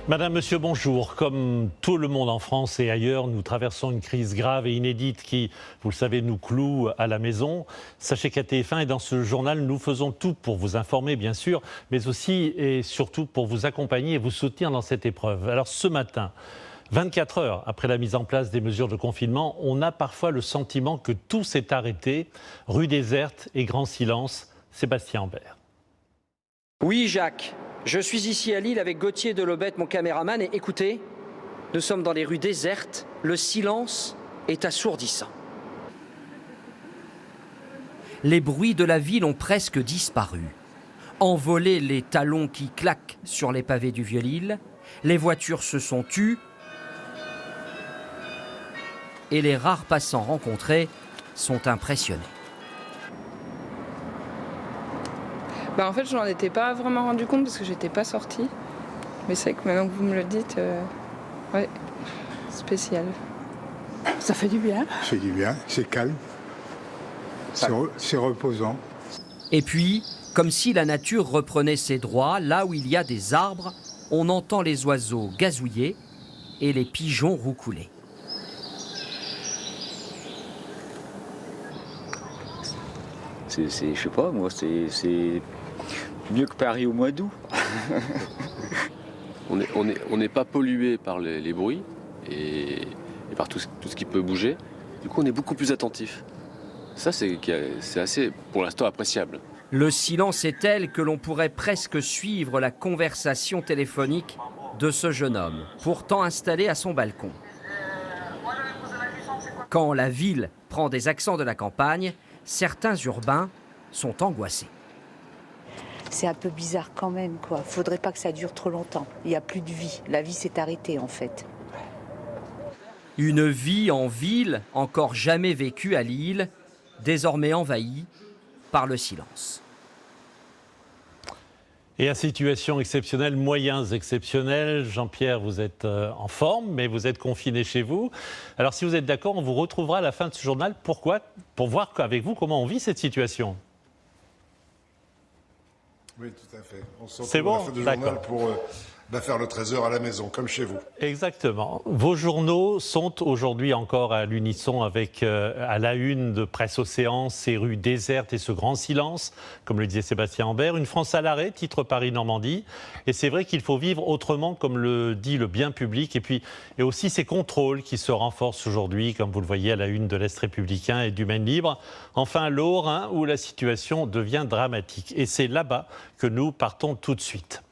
Madame, Monsieur, bonjour. Comme tout le monde en France et ailleurs, nous traversons une crise grave et inédite qui, vous le savez, nous cloue à la maison. Sachez qu'à TF1 et dans ce journal, nous faisons tout pour vous informer, bien sûr, mais aussi et surtout pour vous accompagner et vous soutenir dans cette épreuve. Alors ce matin, 24 heures après la mise en place des mesures de confinement, on a parfois le sentiment que tout s'est arrêté. Rue déserte et grand silence. Sébastien Ambert. Oui, Jacques. Je suis ici à Lille avec Gauthier Delobette, mon caméraman, et écoutez, nous sommes dans les rues désertes, le silence est assourdissant. Les bruits de la ville ont presque disparu. Envolés les talons qui claquent sur les pavés du Vieux-Lille, les voitures se sont tues et les rares passants rencontrés sont impressionnés. En fait, je n'en étais pas vraiment rendu compte parce que j'étais pas sortie. Mais c'est vrai que maintenant que vous me le dites, ouais, spécial. Ça fait du bien. Ça fait du bien, c'est calme, c'est reposant. Et puis, comme si la nature reprenait ses droits, là où il y a des arbres, on entend les oiseaux gazouiller et les pigeons roucouler. Je sais pas, moi, c'est mieux que Paris au mois d'août. On n'est pas pollué par les bruits et par tout ce qui peut bouger. Du coup, on est beaucoup plus attentif. Ça, c'est assez, pour l'instant, appréciable. Le silence est tel que l'on pourrait presque suivre la conversation téléphonique de ce jeune homme, pourtant installé à son balcon. Quand la ville prend des accents de la campagne, certains urbains sont angoissés. C'est un peu bizarre quand même, quoi. Faudrait pas que ça dure trop longtemps. Il n'y a plus de vie. La vie s'est arrêtée, en fait. Une vie en ville, encore jamais vécue à Lille, désormais envahie par le silence. Et à situation exceptionnelle, moyens exceptionnels. Jean-Pierre, vous êtes en forme, mais vous êtes confiné chez vous. Alors si vous êtes d'accord, on vous retrouvera à la fin de ce journal. Pourquoi ? Pour voir avec vous comment on vit cette situation. Oui, tout à fait. On se C'est retrouve à bon ? la fin du D'accord. journal pour faire le trésor à la maison, comme chez vous. Exactement. Vos journaux sont aujourd'hui encore à l'unisson avec à la une de Presse Océan, ces rues désertes et ce grand silence, comme le disait Sébastien Ambert. Une France à l'arrêt, titre Paris-Normandie. Et c'est vrai qu'il faut vivre autrement, comme le dit le bien public. Et aussi ces contrôles qui se renforcent aujourd'hui, comme vous le voyez à la une de l'Est républicain et du Maine libre. Enfin, le Haut-Rhin, où la situation devient dramatique. Et c'est là-bas que nous partons tout de suite.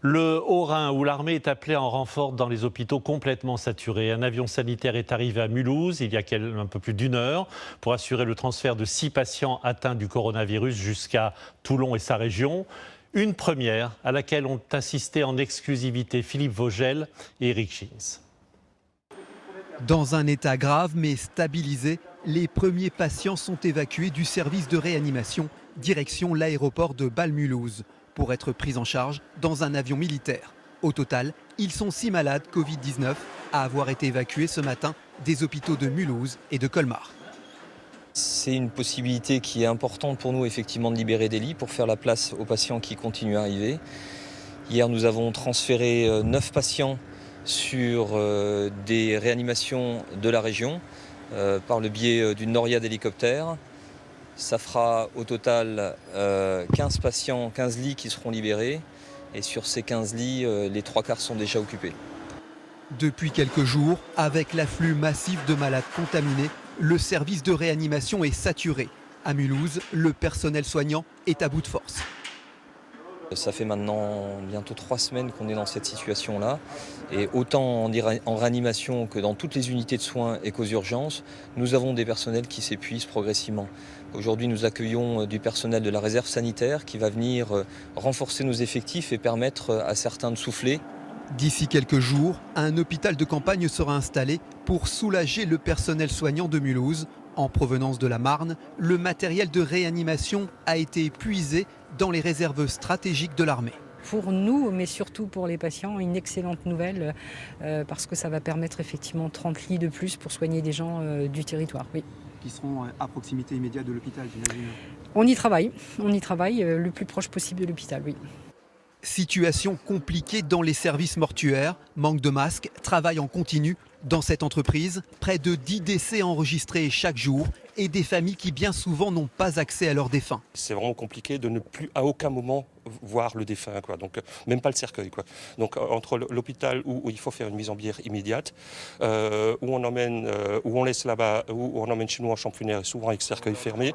Le Haut-Rhin, où l'armée est appelée en renfort dans les hôpitaux complètement saturés. Un avion sanitaire est arrivé à Mulhouse il y a un peu plus d'une heure pour assurer le transfert de 6 patients atteints du coronavirus jusqu'à Toulon et sa région. Une première à laquelle ont assisté en exclusivité Philippe Vogel et Eric Schins. Dans un état grave mais stabilisé, les premiers patients sont évacués du service de réanimation, direction l'aéroport de Bâle-Mulhouse, pour être pris en charge dans un avion militaire. Au total, ils sont 6 malades Covid-19 à avoir été évacués ce matin des hôpitaux de Mulhouse et de Colmar. C'est une possibilité qui est importante pour nous effectivement de libérer des lits pour faire la place aux patients qui continuent à arriver. Hier, nous avons transféré 9 patients sur des réanimations de la région par le biais d'une noria d'hélicoptère. Ça fera au total 15 patients, 15 lits qui seront libérés. Et sur ces 15 lits, les 3 quarts sont déjà occupés. Depuis quelques jours, avec l'afflux massif de malades contaminés, le service de réanimation est saturé. À Mulhouse, le personnel soignant est à bout de force. Ça fait maintenant bientôt 3 semaines qu'on est dans cette situation-là. Et autant en réanimation que dans toutes les unités de soins et qu'aux urgences, nous avons des personnels qui s'épuisent progressivement. Aujourd'hui, nous accueillons du personnel de la réserve sanitaire qui va venir renforcer nos effectifs et permettre à certains de souffler. D'ici quelques jours, un hôpital de campagne sera installé pour soulager le personnel soignant de Mulhouse. En provenance de la Marne, le matériel de réanimation a été épuisé dans les réserves stratégiques de l'armée. Pour nous, mais surtout pour les patients, une excellente nouvelle parce que ça va permettre effectivement 30 lits de plus pour soigner des gens du territoire. Oui. Qui seront à proximité immédiate de l'hôpital, j'imagine. On y travaille le plus proche possible de l'hôpital, oui. Situation compliquée dans les services mortuaires, manque de masques, travail en continu. Dans cette entreprise, près de 10 décès enregistrés chaque jour et des familles qui bien souvent n'ont pas accès à leurs défunts. C'est vraiment compliqué de ne plus à aucun moment voir le défunt, quoi. Donc même pas le cercueil, quoi. Donc entre l'hôpital où il faut faire une mise en bière immédiate, où on emmène, où on laisse là-bas, où on emmène chez nous en chambre funéraire, souvent avec cercueil fermé.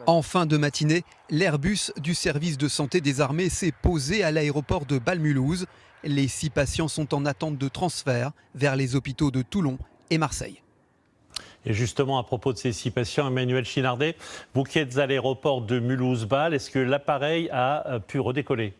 En fin de matinée, l'Airbus du service de santé des armées s'est posé à l'aéroport de Bâle-Mulhouse. Les 6 patients sont en attente de transfert vers les hôpitaux de Toulon et Marseille. Et justement, à propos de ces 6 patients, Emmanuel Chinardet, vous qui êtes à l'aéroport de Mulhouse-Bâle, est-ce que l'appareil a pu redécoller ?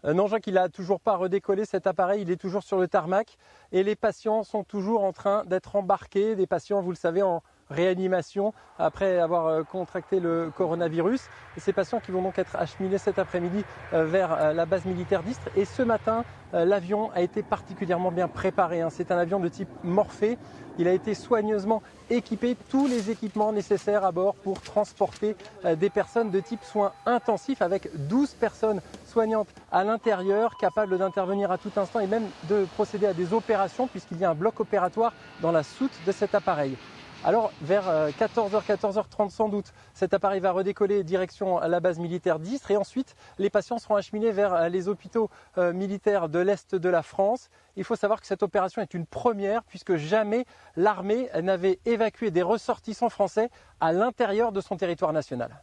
Non, Jacques, il n'a toujours pas redécollé cet appareil, il est toujours sur le tarmac et les patients sont toujours en train d'être embarqués, des patients, vous le savez, en réanimation après avoir contracté le coronavirus. Et ces patients qui vont donc être acheminés cet après-midi vers la base militaire d'Istres. Et ce matin, l'avion a été particulièrement bien préparé. C'est un avion de type Morphée. Il a été soigneusement équipé, tous les équipements nécessaires à bord pour transporter des personnes de type soins intensifs avec 12 personnes soignantes à l'intérieur, capables d'intervenir à tout instant et même de procéder à des opérations puisqu'il y a un bloc opératoire dans la soute de cet appareil. Alors vers 14h, 14h30 sans doute, cet appareil va redécoller direction la base militaire d'Istres et ensuite les patients seront acheminés vers les hôpitaux militaires de l'Est de la France. Il faut savoir que cette opération est une première puisque jamais l'armée n'avait évacué des ressortissants français à l'intérieur de son territoire national.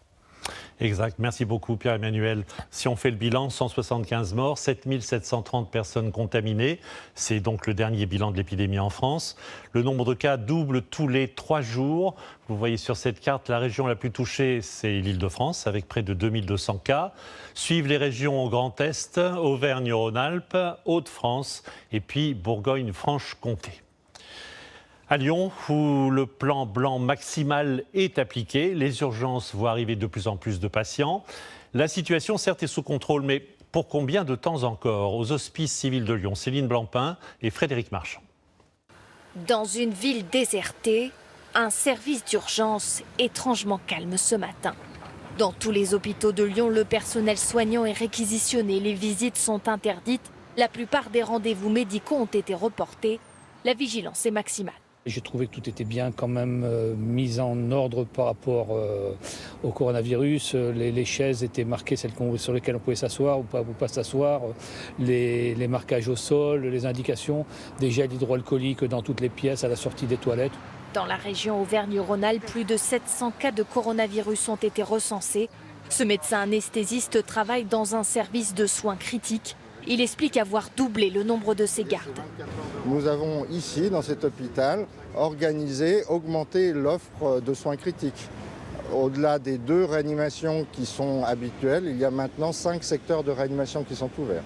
Exact. Merci beaucoup Pierre-Emmanuel. Si on fait le bilan, 175 morts, 7730 personnes contaminées. C'est donc le dernier bilan de l'épidémie en France. Le nombre de cas double tous les 3 jours. Vous voyez sur cette carte, la région la plus touchée, c'est l'Île-de-France, avec près de 2200 cas. Suivent les régions au Grand Est, Auvergne-Rhône-Alpes, Hauts-de-France et puis Bourgogne-Franche-Comté. À Lyon, où le plan blanc maximal est appliqué, les urgences voient arriver de plus en plus de patients. La situation, certes, est sous contrôle, mais pour combien de temps encore? Aux hospices civils de Lyon, Céline Blancpain et Frédéric Marchand. Dans une ville désertée, un service d'urgence étrangement calme ce matin. Dans tous les hôpitaux de Lyon, le personnel soignant est réquisitionné, les visites sont interdites, la plupart des rendez-vous médicaux ont été reportés, la vigilance est maximale. J'ai trouvé que tout était bien quand même mis en ordre par rapport au coronavirus. Les chaises étaient marquées, celles sur lesquelles on pouvait s'asseoir ou pas s'asseoir. Les marquages au sol, les indications, des gels hydroalcooliques dans toutes les pièces à la sortie des toilettes. Dans la région Auvergne-Rhône-Alpes, plus de 700 cas de coronavirus ont été recensés. Ce médecin anesthésiste travaille dans un service de soins critiques. Il explique avoir doublé le nombre de ses gardes. Nous avons ici, dans cet hôpital, augmenté l'offre de soins critiques. Au-delà des 2 réanimations qui sont habituelles, il y a maintenant 5 secteurs de réanimation qui sont ouverts.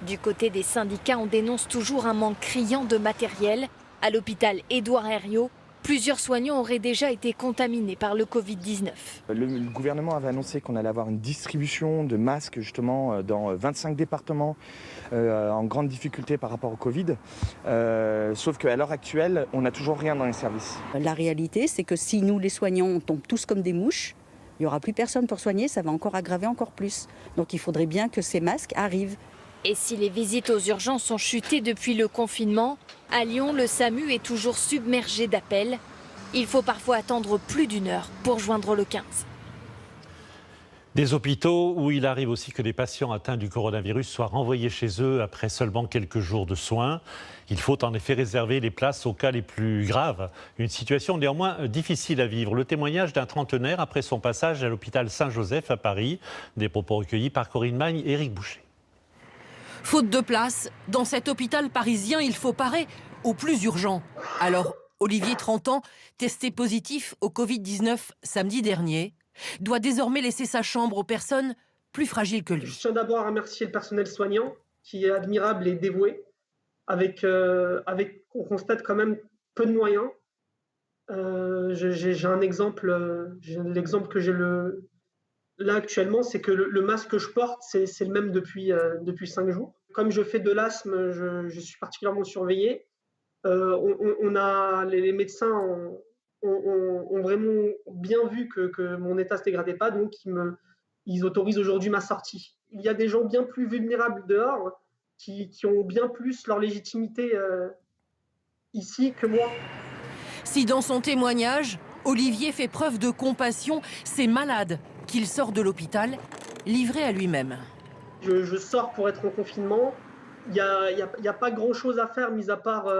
Du côté des syndicats, on dénonce toujours un manque criant de matériel. À l'hôpital Édouard Herriot, plusieurs soignants auraient déjà été contaminés par le Covid-19. Le gouvernement avait annoncé qu'on allait avoir une distribution de masques justement dans 25 départements en grande difficulté par rapport au Covid. Sauf qu'à l'heure actuelle, on n'a toujours rien dans les services. La réalité, c'est que si nous, les soignants, on tombe tous comme des mouches, il n'y aura plus personne pour soigner, ça va encore aggraver encore plus. Donc il faudrait bien que ces masques arrivent. Et si les visites aux urgences ont chuté depuis le confinement, à Lyon, le SAMU est toujours submergé d'appels. Il faut parfois attendre plus d'1 heure pour joindre le 15. Des hôpitaux où il arrive aussi que des patients atteints du coronavirus soient renvoyés chez eux après seulement quelques jours de soins. Il faut en effet réserver les places aux cas les plus graves. Une situation néanmoins difficile à vivre. Le témoignage d'un trentenaire après son passage à l'hôpital Saint-Joseph à Paris. Des propos recueillis par Corinne Magne et Éric Boucher. Faute de place, dans cet hôpital parisien, il faut parer au plus urgent. Alors, Olivier, 30 ans, testé positif au Covid-19 samedi dernier, doit désormais laisser sa chambre aux personnes plus fragiles que lui. Je tiens d'abord à remercier le personnel soignant, qui est admirable et dévoué, on constate quand même peu de moyens. J'ai un exemple, l'exemple que j'ai là actuellement, c'est que le masque que je porte, c'est le même depuis 5 jours. Comme je fais de l'asthme, je suis particulièrement surveillé. Les médecins ont vraiment bien vu que mon état ne se dégradait pas, donc ils autorisent aujourd'hui ma sortie. Il y a des gens bien plus vulnérables dehors qui ont bien plus leur légitimité ici que moi. Si dans son témoignage, Olivier fait preuve de compassion, c'est malade qu'il sort de l'hôpital, livré à lui-même. Je sors pour être en confinement. Il n'y a pas grand-chose à faire, mis à part,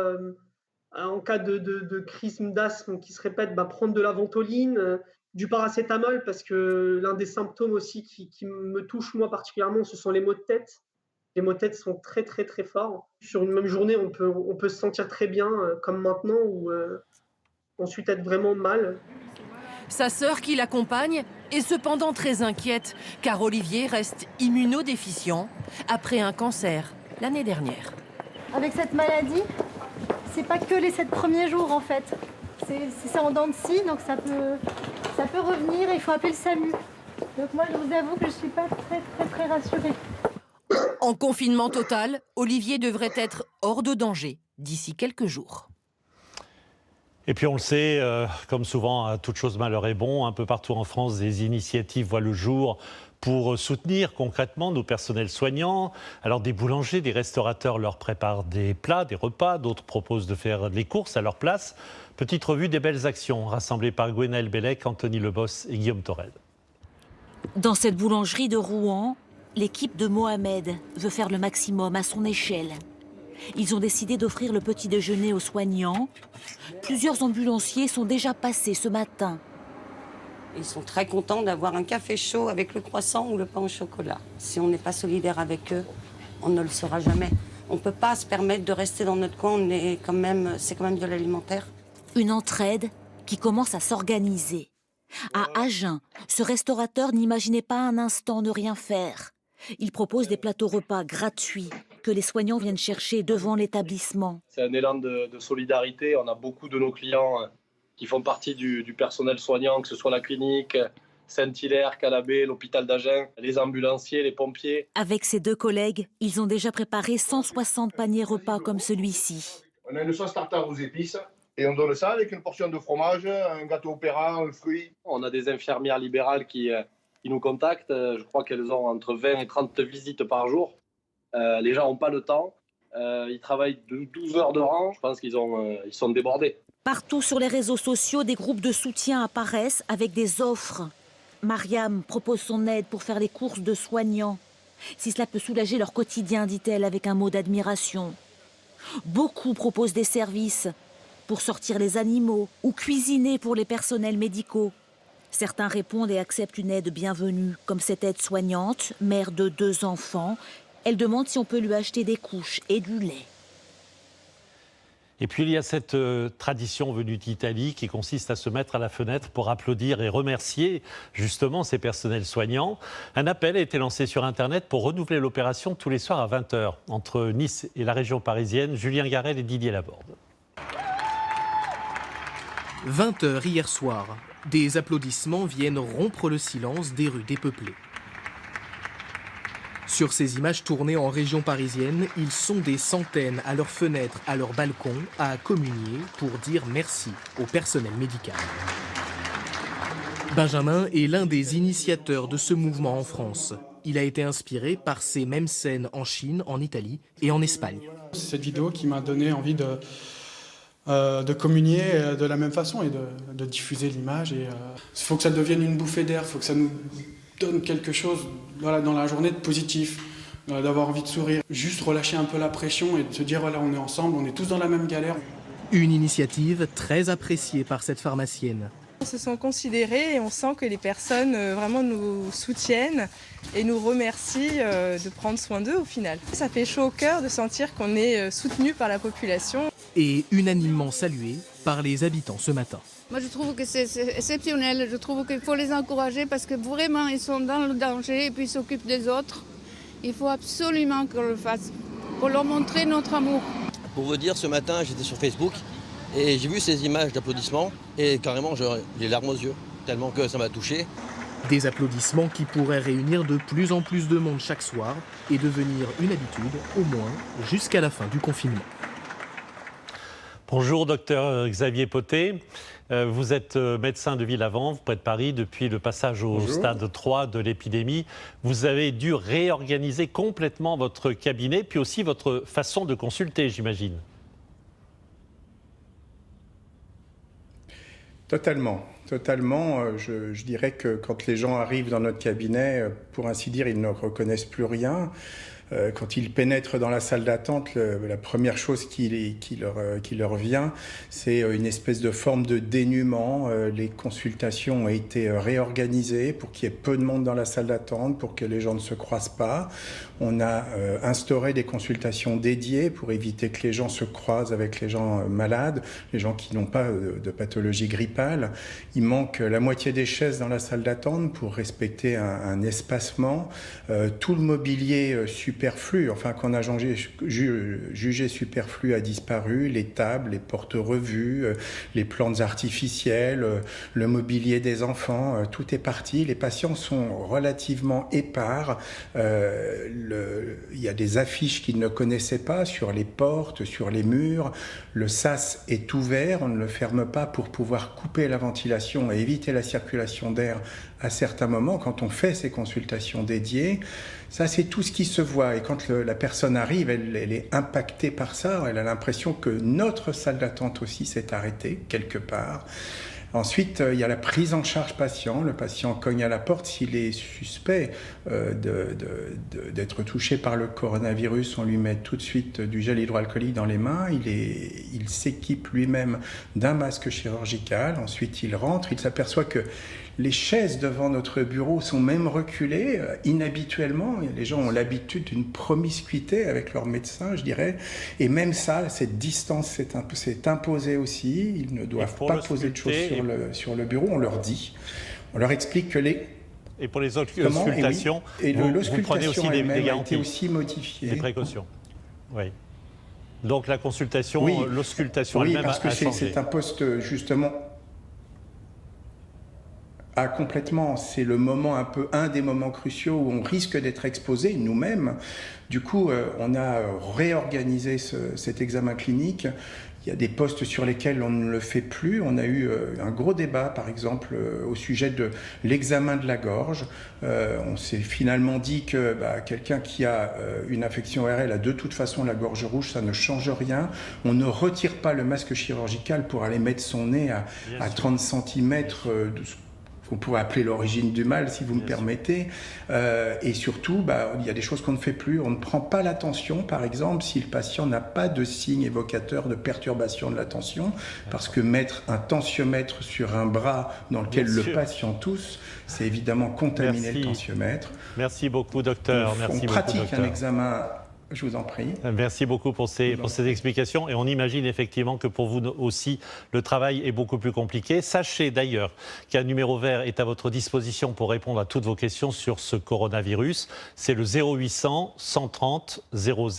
en cas de crise d'asthme qui se répète, prendre de la ventoline, du paracétamol, parce que l'un des symptômes aussi qui me touche moi particulièrement, ce sont les maux de tête. Les maux de tête sont très très très forts. Sur une même journée, on peut se sentir très bien, comme maintenant, ou ensuite être vraiment mal. Sa sœur qui l'accompagne est cependant très inquiète, car Olivier reste immunodéficient après un cancer l'année dernière. Avec cette maladie, c'est pas que les 7 premiers jours en fait. C'est en dents de scie, donc ça peut revenir et il faut appeler le SAMU. Donc moi, je vous avoue que je suis pas très rassurée. En confinement total, Olivier devrait être hors de danger d'ici quelques jours. Et puis on le sait, comme souvent, à toute chose malheur est bon, un peu partout en France, des initiatives voient le jour pour soutenir concrètement nos personnels soignants. Alors des boulangers, des restaurateurs leur préparent des plats, des repas, d'autres proposent de faire les courses à leur place. Petite revue des belles actions rassemblées par Gwenaëlle Bellec, Anthony Lebos et Guillaume Torel. Dans cette boulangerie de Rouen, l'équipe de Mohamed veut faire le maximum à son échelle. Ils ont décidé d'offrir le petit déjeuner aux soignants. Plusieurs ambulanciers sont déjà passés ce matin. Ils sont très contents d'avoir un café chaud avec le croissant ou le pain au chocolat. Si on n'est pas solidaire avec eux, on ne le sera jamais. On ne peut pas se permettre de rester dans notre coin, c'est quand même de l'alimentaire. Une entraide qui commence à s'organiser. À Agen, ce restaurateur n'imaginait pas un instant ne rien faire. Il propose des plateaux repas gratuits que les soignants viennent chercher devant l'établissement. C'est un élan de solidarité. On a beaucoup de nos clients qui font partie du personnel soignant, que ce soit la clinique, Saint-Hilaire, Calabé, l'hôpital d'Agen, les ambulanciers, les pompiers. Avec ses 2 collègues, ils ont déjà préparé 160 paniers repas comme celui-ci. On a une sauce tartare aux épices et on donne ça avec une portion de fromage, un gâteau opéra, un fruit. On a des infirmières libérales qui nous contactent. Je crois qu'elles ont entre 20 et 30 visites par jour. Les gens n'ont pas le temps. Ils travaillent 12 heures de rang. Je pense qu'ils sont débordés. Partout sur les réseaux sociaux, des groupes de soutien apparaissent avec des offres. Mariam propose son aide pour faire les courses de soignants. Si cela peut soulager leur quotidien, dit-elle avec un mot d'admiration. Beaucoup proposent des services pour sortir les animaux ou cuisiner pour les personnels médicaux. Certains répondent et acceptent une aide bienvenue, comme cette aide-soignante, mère de 2 enfants. Elle demande si on peut lui acheter des couches et du lait. Et puis il y a cette tradition venue d'Italie qui consiste à se mettre à la fenêtre pour applaudir et remercier justement ces personnels soignants. Un appel a été lancé sur Internet pour renouveler l'opération tous les soirs à 20h entre Nice et la région parisienne. Julien Garel et Didier Laborde. 20h hier soir, des applaudissements viennent rompre le silence des rues dépeuplées. Sur ces images tournées en région parisienne, ils sont des centaines à leurs fenêtres, à leurs balcons, à communier pour dire merci au personnel médical. Benjamin est l'un des initiateurs de ce mouvement en France. Il a été inspiré par ces mêmes scènes en Chine, en Italie et en Espagne. C'est cette vidéo qui m'a donné envie de communier de la même façon et de diffuser l'image. Il faut que ça devienne une bouffée d'air, il faut que ça nous donne quelque chose dans la journée de positif, d'avoir envie de sourire, juste relâcher un peu la pression et de se dire voilà, on est ensemble, on est tous dans la même galère. Une initiative très appréciée par cette pharmacienne. On se sent considérés et on sent que les personnes vraiment nous soutiennent et nous remercient de prendre soin d'eux au final. Ça fait chaud au cœur de sentir qu'on est soutenu par la population. Et unanimement salué par les habitants ce matin. Moi je trouve que c'est exceptionnel, je trouve qu'il faut les encourager parce que vraiment ils sont dans le danger et puis ils s'occupent des autres. Il faut absolument qu'on le fasse pour leur montrer notre amour. Pour vous dire, ce matin j'étais sur Facebook et j'ai vu ces images d'applaudissements et carrément j'ai les larmes aux yeux, tellement que ça m'a touché. Des applaudissements qui pourraient réunir de plus en plus de monde chaque soir et devenir une habitude, au moins jusqu'à la fin du confinement. Bonjour, docteur Xavier Potet. Vous êtes médecin de Ville-Avant, près de Paris, depuis le passage au stade 3 de l'épidémie. Vous avez dû réorganiser complètement votre cabinet, puis aussi votre façon de consulter, j'imagine. Totalement. Je dirais que quand les gens arrivent dans notre cabinet, pour ainsi dire, ils ne reconnaissent plus rien. Quand ils pénètrent dans la salle d'attente, la première chose qui leur vient, c'est une espèce de forme de dénuement. Les consultations ont été réorganisées pour qu'il y ait peu de monde dans la salle d'attente, pour que les gens ne se croisent pas. On a instauré des consultations dédiées pour éviter que les gens se croisent avec les gens malades, les gens qui n'ont pas de pathologie grippale. Il manque la moitié des chaises dans la salle d'attente pour respecter un espacement. Tout le mobilier superflu, enfin qu'on a jugé superflu a disparu, les tables, les portes-revues, les plantes artificielles, le mobilier des enfants, tout est parti. Les patients sont relativement épars. Il y a des affiches qu'ils ne connaissaient pas sur les portes, sur les murs. Le sas est ouvert, on ne le ferme pas pour pouvoir couper la ventilation et éviter la circulation d'air à certains moments quand on fait ces consultations dédiées. Ça, c'est tout ce qui se voit. Et quand la personne arrive, elle est impactée par ça. Elle a l'impression que notre salle d'attente aussi s'est arrêtée quelque part. Ensuite, il y a la prise en charge patient. Le patient cogne à la porte. S'il est suspect d'être touché par le coronavirus, on lui met tout de suite du gel hydroalcoolique dans les mains. Il s'équipe lui-même d'un masque chirurgical. Ensuite, il rentre. Il s'aperçoit que les chaises devant notre bureau sont même reculées inhabituellement. Les gens ont l'habitude d'une promiscuité avec leur médecin, je dirais. Et même ça, cette distance s'est imposée aussi. Ils ne doivent pas poser de choses sur le bureau. On leur dit. On leur explique que les... Et pour les auscultations, vous prenez aussi des garanties, aussi modifiée. Des précautions. Oui. Donc la consultation, l'auscultation elle-même a changé. Oui, parce que c'est un poste justement... Ah, complètement. C'est un des moments cruciaux où on risque d'être exposé nous-mêmes. Du coup, on a réorganisé cet examen clinique. Il y a des postes sur lesquels on ne le fait plus. On a eu un gros débat, par exemple, au sujet de l'examen de la gorge. On s'est finalement dit que quelqu'un qui a une infection ORL a de toute façon la gorge rouge, ça ne change rien. On ne retire pas le masque chirurgical pour aller mettre son nez à 30 cm de qu'on pourrait appeler l'origine du mal, si vous me permettez. Et surtout, il y a des choses qu'on ne fait plus. On ne prend pas la tension, par exemple, si le patient n'a pas de signe évocateur de perturbation de la tension, parce que mettre un tensiomètre sur un bras dans lequel le patient tousse, c'est évidemment contaminer le tensiomètre. Merci beaucoup, docteur. On pratique un examen... Je vous en prie. Merci beaucoup pour ces explications. Et on imagine effectivement que pour vous aussi, le travail est beaucoup plus compliqué. Sachez d'ailleurs qu'un numéro vert est à votre disposition pour répondre à toutes vos questions sur ce coronavirus. C'est le 0800 130 000.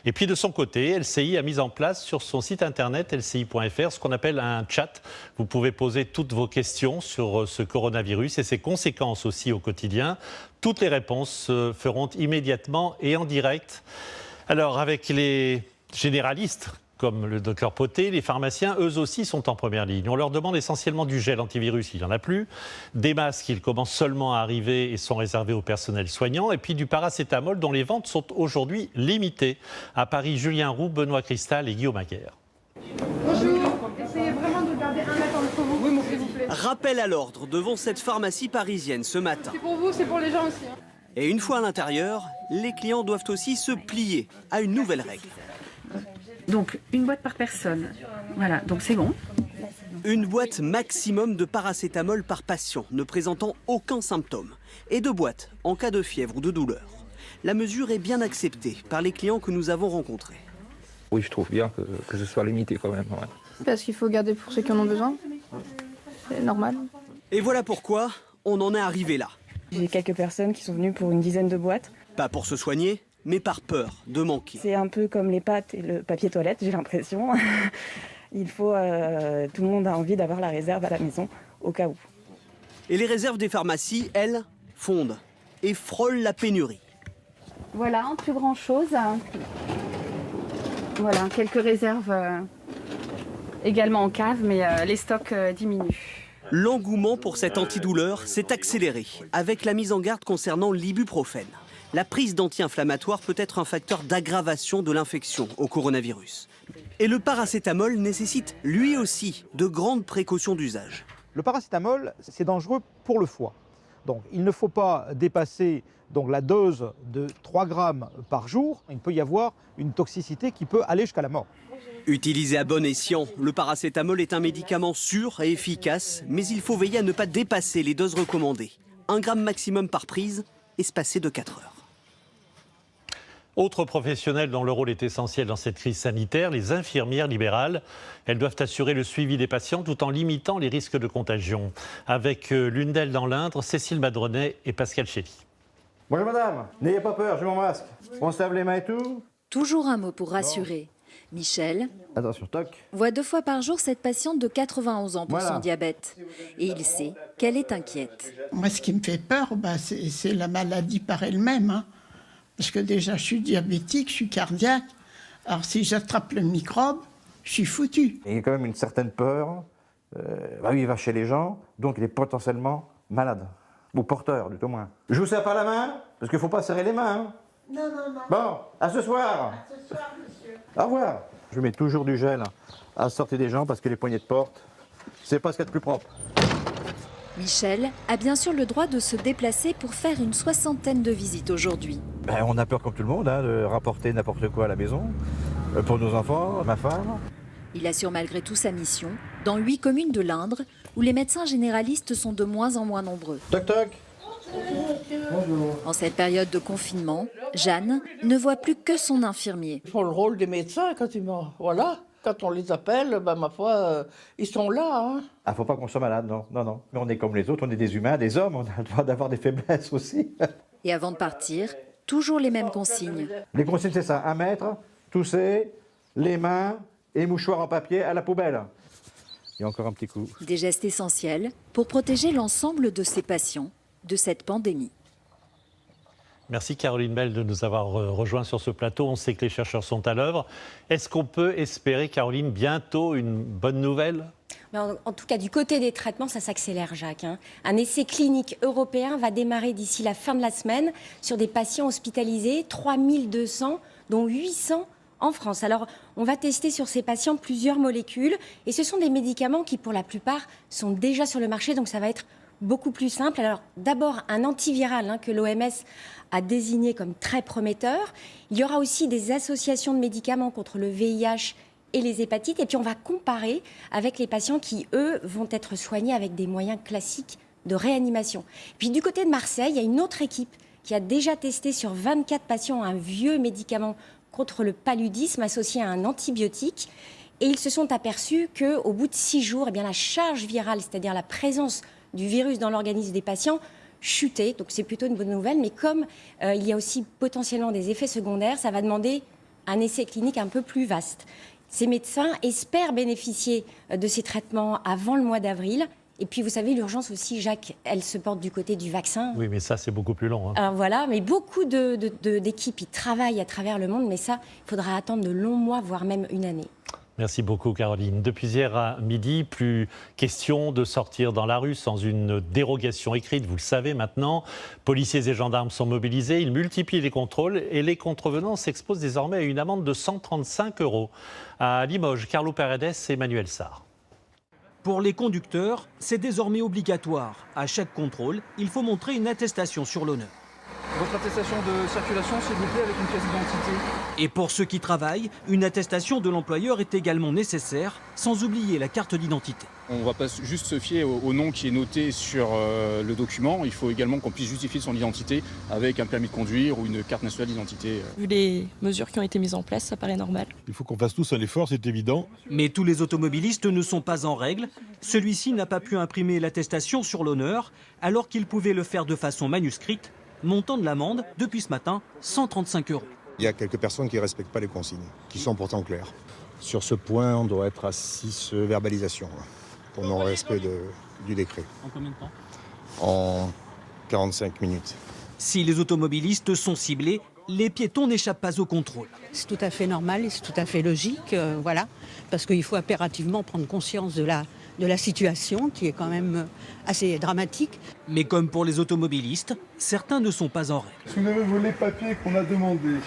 Et puis de son côté, LCI a mis en place sur son site internet lci.fr ce qu'on appelle un chat. Vous pouvez poser toutes vos questions sur ce coronavirus et ses conséquences aussi au quotidien. Toutes les réponses se feront immédiatement et en direct. Alors, avec les généralistes, comme le docteur Potet, les pharmaciens, eux aussi, sont en première ligne. On leur demande essentiellement du gel antivirus, il n'y en a plus. Des masques, ils commencent seulement à arriver et sont réservés au personnel soignant. Et puis du paracétamol, dont les ventes sont aujourd'hui limitées. À Paris, Julien Roux, Benoît Cristal et Guillaume Aguerre. Bonjour, essayez vraiment de garder un mètre entre vous. Oui, s'il vous plaît. Rappel à l'ordre devant cette pharmacie parisienne ce matin. C'est pour vous, c'est pour les gens aussi. Et une fois à l'intérieur, les clients doivent aussi se plier à une nouvelle règle. Donc, une boîte par personne. Voilà, donc c'est bon. Une boîte maximum de paracétamol par patient, ne présentant aucun symptôme. Et 2 boîtes en cas de fièvre ou de douleur. La mesure est bien acceptée par les clients que nous avons rencontrés. Oui, je trouve bien que ce soit limité quand même. Ouais. Parce qu'il faut garder pour ceux qui en ont besoin. C'est normal. Et voilà pourquoi on en est arrivé là. J'ai quelques personnes qui sont venues pour une dizaine de boîtes. Pas pour se soigner, mais par peur de manquer. C'est un peu comme les pâtes et le papier toilette, j'ai l'impression. Il faut, tout le monde a envie d'avoir la réserve à la maison, au cas où. Et les réserves des pharmacies, elles, fondent et frôlent la pénurie. Voilà, plus grand chose. Voilà, quelques réserves également en cave, mais les stocks diminuent. L'engouement pour cet antidouleur s'est accéléré avec la mise en garde concernant l'ibuprofène. La prise d'anti-inflammatoires peut être un facteur d'aggravation de l'infection au coronavirus. Et le paracétamol nécessite lui aussi de grandes précautions d'usage. Le paracétamol, c'est dangereux pour le foie. Donc il ne faut pas dépasser la dose de 3 grammes par jour. Il peut y avoir une toxicité qui peut aller jusqu'à la mort. Utilisé à bon escient, le paracétamol est un médicament sûr et efficace, mais il faut veiller à ne pas dépasser les doses recommandées. 1 gramme maximum par prise, espacé de 4 heures. Autre professionnel dont le rôle est essentiel dans cette crise sanitaire, les infirmières libérales. Elles doivent assurer le suivi des patients tout en limitant les risques de contagion. Avec l'une d'elles dans l'Indre, Cécile Madronet et Pascal Chély. Bonjour madame, n'ayez pas peur, j'ai mon masque. On se lave les mains et tout. Toujours un mot pour rassurer. Michel attention, toc. Voit 2 fois par jour cette patiente de 91 ans pour son diabète. Et il sait qu'elle est inquiète. Moi, ce qui me fait peur, c'est la maladie par elle-même. Hein. Parce que déjà, je suis diabétique, je suis cardiaque. Alors, si j'attrape le microbe, je suis foutu. Il y a quand même une certaine peur. Il va chez les gens, donc il est potentiellement malade. Ou porteur, du tout moins. Je vous serre pas la main, parce qu'il ne faut pas serrer les mains. Hein. Non, non, non. Bon, à ce soir. À ce soir, monsieur. Au revoir. Je mets toujours du gel à la sortie des gens, parce que les poignées de porte, c'est pas ce qu'il y a de plus propre. Michel a bien sûr le droit de se déplacer pour faire une 60aine de visites aujourd'hui. On a peur comme tout le monde de rapporter n'importe quoi à la maison, pour nos enfants, ma femme. Il assure malgré tout sa mission dans 8 communes de l'Indre où les médecins généralistes sont de moins en moins nombreux. Toc toc. Bonjour. En cette période de confinement, Jeanne ne voit plus que son infirmier. Ils font le rôle des médecins quand on les appelle, ma foi, ils sont là. Ah, faut pas qu'on soit malade, non. Mais on est comme les autres, on est des humains, des hommes, on a le droit d'avoir des faiblesses aussi. Et avant de partir, toujours les mêmes consignes. Les consignes, c'est ça, 1 mètre, tousser, les mains et mouchoirs en papier à la poubelle. Il y a encore un petit coup. Des gestes essentiels pour protéger l'ensemble de ces patients de cette pandémie. Merci Caroline Bell de nous avoir rejoints sur ce plateau. On sait que les chercheurs sont à l'œuvre. Est-ce qu'on peut espérer, Caroline, bientôt une bonne nouvelle ? En tout cas, du côté des traitements, ça s'accélère, Jacques. Un essai clinique européen va démarrer d'ici la fin de la semaine sur des patients hospitalisés, 3200, dont 800 en France. Alors, on va tester sur ces patients plusieurs molécules et ce sont des médicaments qui, pour la plupart, sont déjà sur le marché, donc ça va être beaucoup plus simple. Alors, d'abord, un antiviral que l'OMS a désigné comme très prometteur. Il y aura aussi des associations de médicaments contre le VIH et les hépatites. Et puis, on va comparer avec les patients qui, eux, vont être soignés avec des moyens classiques de réanimation. Puis, du côté de Marseille, il y a une autre équipe qui a déjà testé sur 24 patients un vieux médicament contre le paludisme associé à un antibiotique. Et ils se sont aperçus qu'au bout de 6 jours, la charge virale, c'est-à-dire la présence du virus dans l'organisme des patients, chutait. Donc c'est plutôt une bonne nouvelle. Mais comme il y a aussi potentiellement des effets secondaires, ça va demander un essai clinique un peu plus vaste. Ces médecins espèrent bénéficier de ces traitements avant le mois d'avril. Et puis, vous savez, l'urgence aussi, Jacques, elle se porte du côté du vaccin. Oui, mais ça, c'est beaucoup plus long. Alors voilà, mais beaucoup d'équipes y travaillent à travers le monde. Mais ça, il faudra attendre de longs mois, voire même une année. Merci beaucoup, Caroline. Depuis hier à midi, plus question de sortir dans la rue sans une dérogation écrite. Vous le savez maintenant, policiers et gendarmes sont mobilisés. Ils multiplient les contrôles et les contrevenants s'exposent désormais à une amende de 135 €. À Limoges, Carlo Paredes et Emmanuel Sarr. Pour les conducteurs, c'est désormais obligatoire. À chaque contrôle, il faut montrer une attestation sur l'honneur. Votre attestation de circulation, s'il vous plaît, avec une pièce d'identité. Et pour ceux qui travaillent, une attestation de l'employeur est également nécessaire, sans oublier la carte d'identité. On ne va pas juste se fier au nom qui est noté sur le document. Il faut également qu'on puisse justifier son identité avec un permis de conduire ou une carte nationale d'identité. Vu les mesures qui ont été mises en place, ça paraît normal. Il faut qu'on fasse tous un effort, c'est évident. Mais tous les automobilistes ne sont pas en règle. Celui-ci n'a pas pu imprimer l'attestation sur l'honneur, alors qu'il pouvait le faire de façon manuscrite. Montant de l'amende, depuis ce matin, 135 €. Il y a quelques personnes qui ne respectent pas les consignes, qui sont pourtant claires. Sur ce point, on doit être à 6 verbalisations pour non-respect du décret. En combien de temps ? En 45 minutes. Si les automobilistes sont ciblés, les piétons n'échappent pas au contrôle. C'est tout à fait normal et c'est tout à fait logique, voilà, parce qu'il faut impérativement prendre conscience de la situation qui est quand même assez dramatique. Mais comme pour les automobilistes, certains ne sont pas en règle. Vous n'avez volé les papiers qu'on a demandés.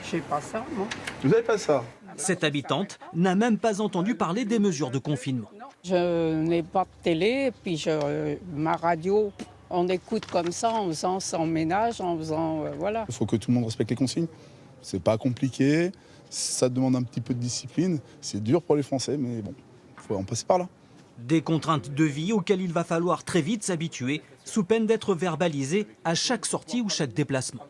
Je sais pas ça, moi. Vous n'avez pas ça? Cette habitante n'a même pas entendu parler des mesures de confinement. Je n'ai pas de télé, puis ma radio, on écoute comme ça en faisant son ménage, en faisant, voilà. Il faut que tout le monde respecte les consignes. C'est pas compliqué, ça demande un petit peu de discipline. C'est dur pour les Français, mais bon, il faut en passer par là. Des contraintes de vie auxquelles il va falloir très vite s'habituer, sous peine d'être verbalisé à chaque sortie ou chaque déplacement.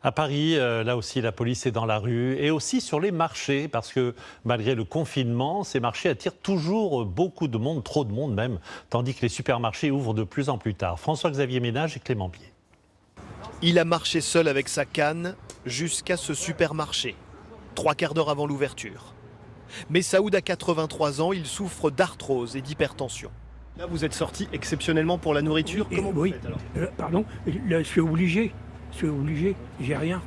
À Paris, là aussi, la police est dans la rue et aussi sur les marchés, parce que malgré le confinement, ces marchés attirent toujours beaucoup de monde, trop de monde même, tandis que les supermarchés ouvrent de plus en plus tard. François-Xavier Ménage et Clément Bier. Il a marché seul avec sa canne jusqu'à ce supermarché, 3 quarts d'heure avant l'ouverture. Mais Saoud a 83 ans, il souffre d'arthrose et d'hypertension. Là, vous êtes sorti exceptionnellement pour la nourriture. Comment vous faites alors Pardon, je suis obligé. J'ai rien.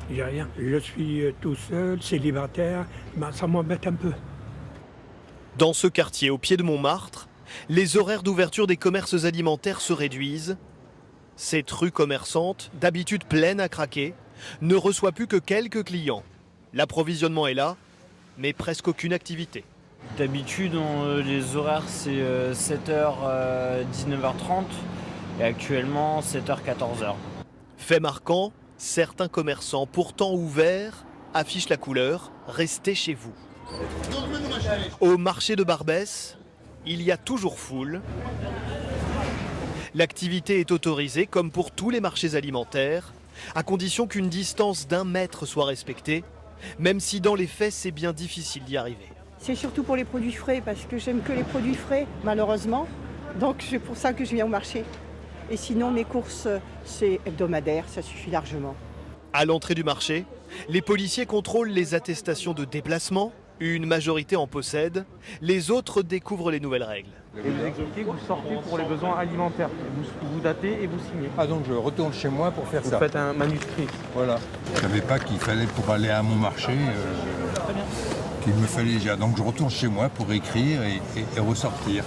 Je suis tout seul, célibataire, ça m'embête un peu. Dans ce quartier, au pied de Montmartre, les horaires d'ouverture des commerces alimentaires se réduisent. Cette rue commerçante, d'habitude pleine à craquer, ne reçoit plus que quelques clients. L'approvisionnement est là, mais presque aucune activité. D'habitude, les horaires, c'est 7h, 19h30 et actuellement 7h, 14h. Fait marquant, certains commerçants pourtant ouverts affichent la couleur « Restez chez vous ». Au marché de Barbès, il y a toujours foule. L'activité est autorisée comme pour tous les marchés alimentaires, à condition qu'une distance d'1 mètre soit respectée, même si dans les faits c'est bien difficile d'y arriver. C'est surtout pour les produits frais, parce que j'aime que les produits frais, malheureusement. Donc c'est pour ça que je viens au marché. Et sinon, mes courses, c'est hebdomadaire, ça suffit largement. À l'entrée du marché, les policiers contrôlent les attestations de déplacement. Une majorité en possède. Les autres découvrent les nouvelles règles. Et vous expliquez que vous sortez pour les besoins alimentaires. Vous datez et vous signez. Ah, donc je retourne chez moi pour faire ça. Vous faites un manuscrit. Voilà. Je ne savais pas qu'il fallait, pour aller à mon marché, qu'il me fallait déjà. Donc je retourne chez moi pour écrire et ressortir.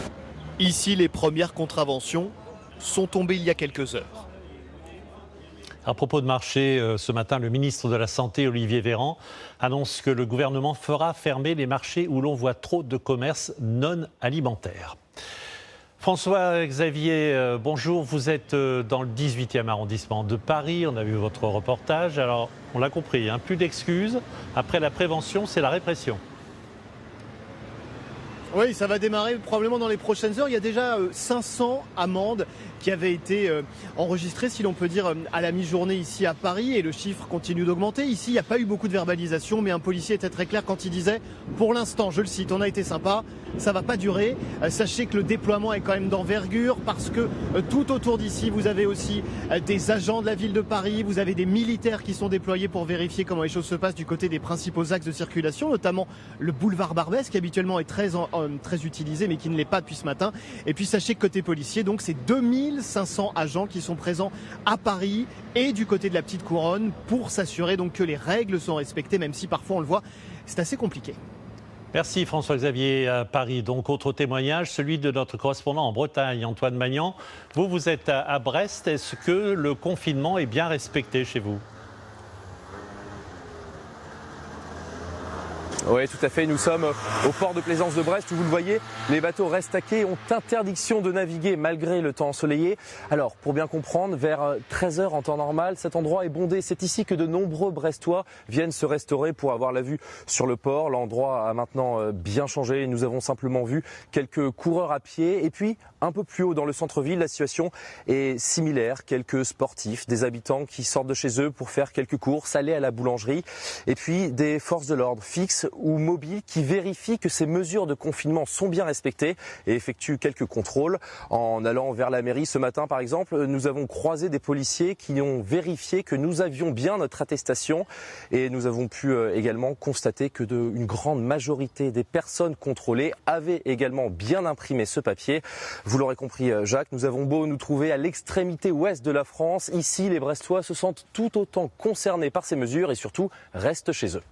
Ici, les premières contraventions sont tombées il y a quelques heures. À propos de marché, ce matin, le ministre de la Santé, Olivier Véran, annonce que le gouvernement fera fermer les marchés où l'on voit trop de commerces non alimentaires. François-Xavier, bonjour. Vous êtes dans le 18e arrondissement de Paris. On a vu votre reportage. Alors, on l'a compris, hein, plus d'excuses. Après la prévention, c'est la répression. Oui, ça va démarrer probablement dans les prochaines heures. Il y a déjà 500 amendes qui avaient été enregistrées, si l'on peut dire, à la mi-journée ici à Paris. Et le chiffre continue d'augmenter. Ici, il n'y a pas eu beaucoup de verbalisation, mais un policier était très clair quand il disait « Pour l'instant, je le cite, on a été sympa, ça ne va pas durer. Sachez que le déploiement est quand même d'envergure parce que tout autour d'ici, vous avez aussi des agents de la ville de Paris, vous avez des militaires qui sont déployés pour vérifier comment les choses se passent du côté des principaux axes de circulation, notamment le boulevard Barbès qui habituellement est très utilisé mais qui ne l'est pas depuis ce matin. Et puis sachez que côté policier, donc c'est 2500 agents qui sont présents à Paris et du côté de la Petite Couronne pour s'assurer donc que les règles sont respectées, même si parfois on le voit, c'est assez compliqué. Merci François-Xavier à Paris. Donc autre témoignage, celui de notre correspondant en Bretagne, Antoine Magnan. Vous êtes à Brest, est-ce que le confinement est bien respecté chez vous ? Oui, tout à fait. Nous sommes au port de plaisance de Brest où vous le voyez, les bateaux restent à quai, ont interdiction de naviguer malgré le temps ensoleillé. Alors, pour bien comprendre, vers 13h en temps normal, cet endroit est bondé. C'est ici que de nombreux Brestois viennent se restaurer pour avoir la vue sur le port. L'endroit a maintenant bien changé. Nous avons simplement vu quelques coureurs à pied. Et puis, un peu plus haut dans le centre-ville, la situation est similaire. Quelques sportifs, des habitants qui sortent de chez eux pour faire quelques courses, aller à la boulangerie. Et puis, des forces de l'ordre fixes ou mobiles qui vérifient que ces mesures de confinement sont bien respectées et effectuent quelques contrôles. En allant vers la mairie ce matin par exemple, nous avons croisé des policiers qui ont vérifié que nous avions bien notre attestation et nous avons pu également constater que une grande majorité des personnes contrôlées avaient également bien imprimé ce papier. Vous l'aurez compris Jacques, nous avons beau nous trouver à l'extrémité ouest de la France, ici les Brestois se sentent tout autant concernés par ces mesures et surtout restent chez eux.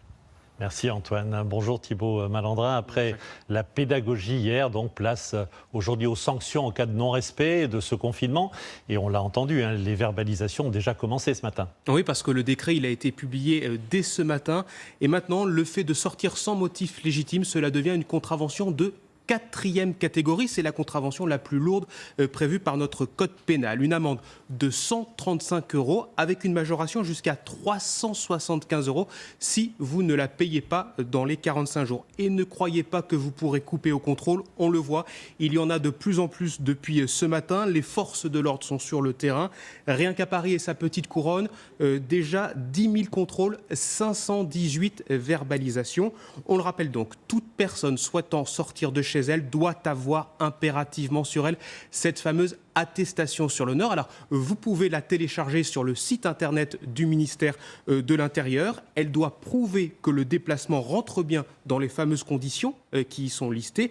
Merci Antoine. Bonjour Thibaut Malandrin. Après la pédagogie hier, donc place aujourd'hui aux sanctions en cas de non-respect de ce confinement. Et on l'a entendu, hein, les verbalisations ont déjà commencé ce matin. Oui, parce que le décret il a été publié dès ce matin. Et maintenant, le fait de sortir sans motif légitime, cela devient une contravention de 4e catégorie, c'est la contravention la plus lourde prévue par notre code pénal. Une amende de 135 € avec une majoration jusqu'à 375 € si vous ne la payez pas dans les 45 jours. Et ne croyez pas que vous pourrez couper au contrôle, on le voit, il y en a de plus en plus depuis ce matin. Les forces de l'ordre sont sur le terrain. Rien qu'à Paris et sa petite couronne, déjà 10 000 contrôles, 518 verbalisations. On le rappelle donc, toute personne souhaitant sortir de chez elle doit avoir impérativement sur elle cette fameuse attestation sur l'honneur. Alors, vous pouvez la télécharger sur le site internet du ministère de l'Intérieur. Elle doit prouver que le déplacement rentre bien dans les fameuses conditions qui y sont listées.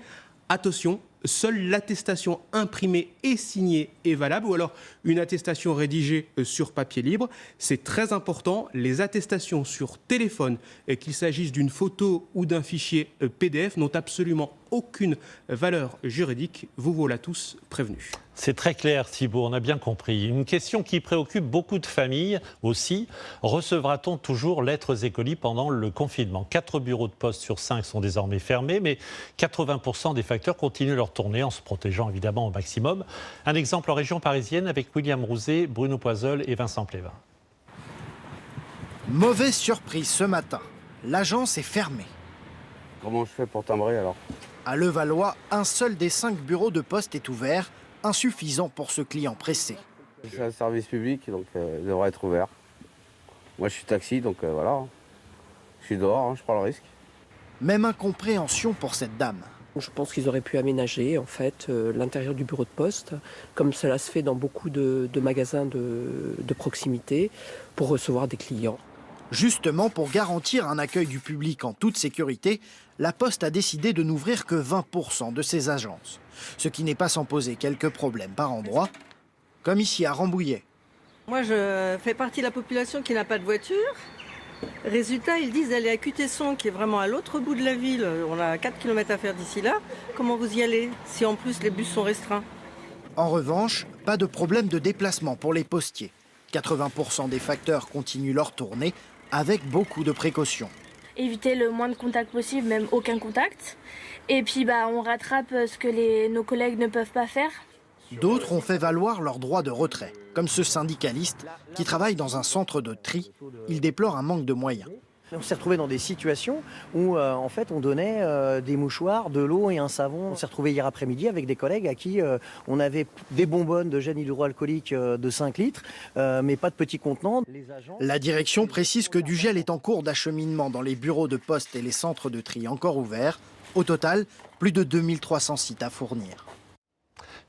Attention, seule l'attestation imprimée et signée est valable, ou alors une attestation rédigée sur papier libre. C'est très important, les attestations sur téléphone, qu'il s'agisse d'une photo ou d'un fichier PDF, n'ont absolument aucune valeur juridique. Vous voilà tous prévenus. C'est très clair Thibaut, on a bien compris. Une question qui préoccupe beaucoup de familles aussi. Recevra-t-on toujours lettres et colis pendant le confinement ? 4 bureaux de poste sur 5 sont désormais fermés, mais 80% des facteurs continuent leur tournée en se protégeant évidemment au maximum. Un exemple en région parisienne avec William Rouzet, Bruno Poiseul et Vincent Plévin. Mauvaise surprise ce matin, l'agence est fermée. Comment je fais pour timbrer alors ? À Levallois, un seul des 5 bureaux de poste est ouvert, insuffisant pour ce client pressé. C'est un service public, donc il devrait être ouvert. Moi je suis taxi, donc voilà. Je suis dehors, hein, je prends le risque. Même incompréhension pour cette dame. Je pense qu'ils auraient pu aménager en fait l'intérieur du bureau de poste, comme cela se fait dans beaucoup de magasins de proximité, pour recevoir des clients. Justement, pour garantir un accueil du public en toute sécurité, la Poste a décidé de n'ouvrir que 20% de ses agences. Ce qui n'est pas sans poser quelques problèmes par endroit, comme ici à Rambouillet. Moi, je fais partie de la population qui n'a pas de voiture. Résultat, ils disent d'aller à Cutesson, qui est vraiment à l'autre bout de la ville. On a 4 km à faire d'ici là. Comment vous y allez, si en plus les bus sont restreints ? En revanche, pas de problème de déplacement pour les postiers. 80% des facteurs continuent leur tournée avec beaucoup de précautions. Éviter le moins de contacts possible, même aucun contact. Et puis on rattrape ce que nos collègues ne peuvent pas faire. D'autres ont fait valoir leur droit de retrait, comme ce syndicaliste qui travaille dans un centre de tri. Il déplore un manque de moyens. On s'est retrouvé dans des situations où en fait on donnait des mouchoirs, de l'eau et un savon. On s'est retrouvé hier après-midi avec des collègues à qui on avait des bonbonnes de gel hydroalcoolique de 5 litres, mais pas de petits contenants. La direction précise que du gel est en cours d'acheminement dans les bureaux de poste et les centres de tri encore ouverts. Au total, plus de 2300 sites à fournir.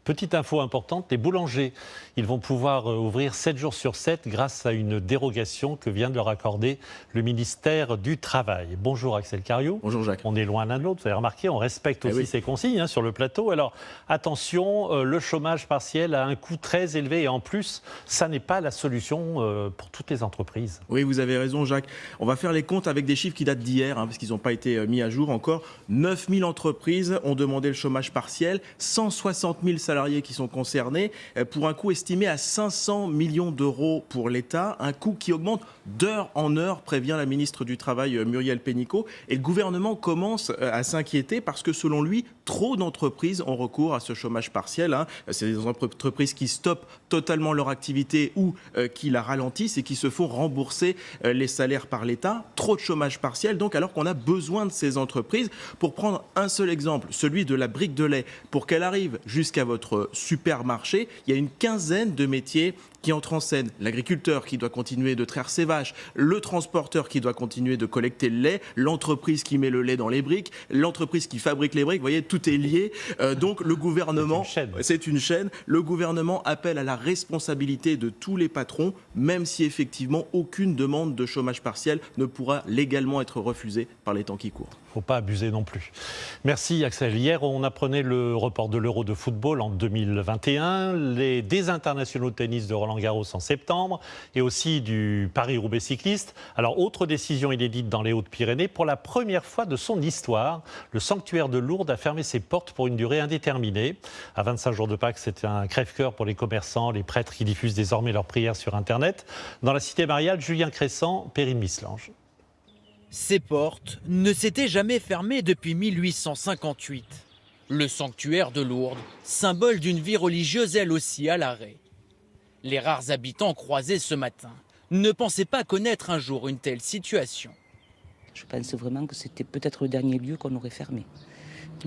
Petite info importante, les boulangers, ils vont pouvoir ouvrir 7 jours sur 7 grâce à une dérogation que vient de leur accorder le ministère du Travail. Bonjour Axel Cariou. Bonjour Jacques. On est loin l'un de l'autre, vous avez remarqué, on respecte aussi ces consignes sur le plateau. Alors attention, le chômage partiel a un coût très élevé et en plus, ça n'est pas la solution pour toutes les entreprises. Oui, vous avez raison Jacques. On va faire les comptes avec des chiffres qui datent d'hier, parce qu'ils n'ont pas été mis à jour encore. 9000 entreprises ont demandé le chômage partiel, 160 000 salariés qui sont concernés, pour un coût estimé à 500 millions d'euros pour l'État, un coût qui augmente d'heure en heure, prévient la ministre du Travail Muriel Pénicaud. Et le gouvernement commence à s'inquiéter parce que selon lui, trop d'entreprises ont recours à ce chômage partiel. C'est des entreprises qui stoppent totalement leur activité ou qui la ralentissent et qui se font rembourser les salaires par l'État. Trop de chômage partiel, donc, alors qu'on a besoin de ces entreprises. Pour prendre un seul exemple, celui de la brique de lait, pour qu'elle arrive jusqu'à votre supermarché, il y a une quinzaine de métiers qui entrent en scène. L'agriculteur qui doit continuer de traire ses vaches, le transporteur qui doit continuer de collecter le lait, l'entreprise qui met le lait dans les briques, l'entreprise qui fabrique les briques. Vous voyez, tout est lié. Donc le gouvernement, c'est une chaîne. Le gouvernement appelle à la responsabilité de tous les patrons, même si effectivement aucune demande de chômage partiel ne pourra légalement être refusée par les temps qui courent. Il ne faut pas abuser non plus. Merci Axel. Hier, on apprenait le report de l'Euro de football en 2021, des internationaux de tennis de Roland-Garros en septembre et aussi du Paris-Roubaix cycliste. Alors, autre décision inédite dans les Hautes-Pyrénées. Pour la première fois de son histoire, le sanctuaire de Lourdes a fermé ses portes pour une durée indéterminée. À 25 jours de Pâques, c'est un crève-cœur pour les commerçants, les prêtres qui diffusent désormais leurs prières sur Internet. Dans la cité mariale, Julien Crescent, Perrine Mislange. Ces portes ne s'étaient jamais fermées depuis 1858. Le sanctuaire de Lourdes, symbole d'une vie religieuse elle aussi à l'arrêt. Les rares habitants croisés ce matin ne pensaient pas connaître un jour une telle situation. Je pense vraiment que c'était peut-être le dernier lieu qu'on aurait fermé.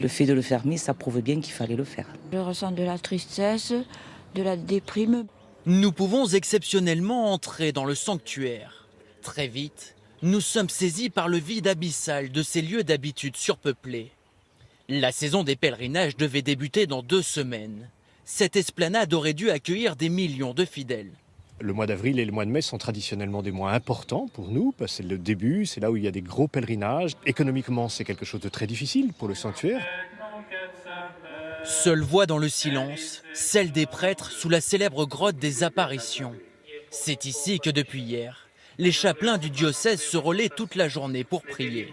Le fait de le fermer, ça prouve bien qu'il fallait le faire. Je ressens de la tristesse, de la déprime. Nous pouvons exceptionnellement entrer dans le sanctuaire. Très vite, nous sommes saisis par le vide abyssal de ces lieux d'habitude surpeuplés. La saison des pèlerinages devait débuter dans 2 semaines. Cette esplanade aurait dû accueillir des millions de fidèles. Le mois d'avril et le mois de mai sont traditionnellement des mois importants pour nous, parce que c'est le début, c'est là où il y a des gros pèlerinages. Économiquement, c'est quelque chose de très difficile pour le sanctuaire. Seule voix dans le silence, celle des prêtres sous la célèbre grotte des apparitions. C'est ici que depuis hier, les chapelains du diocèse se relaient toute la journée pour prier.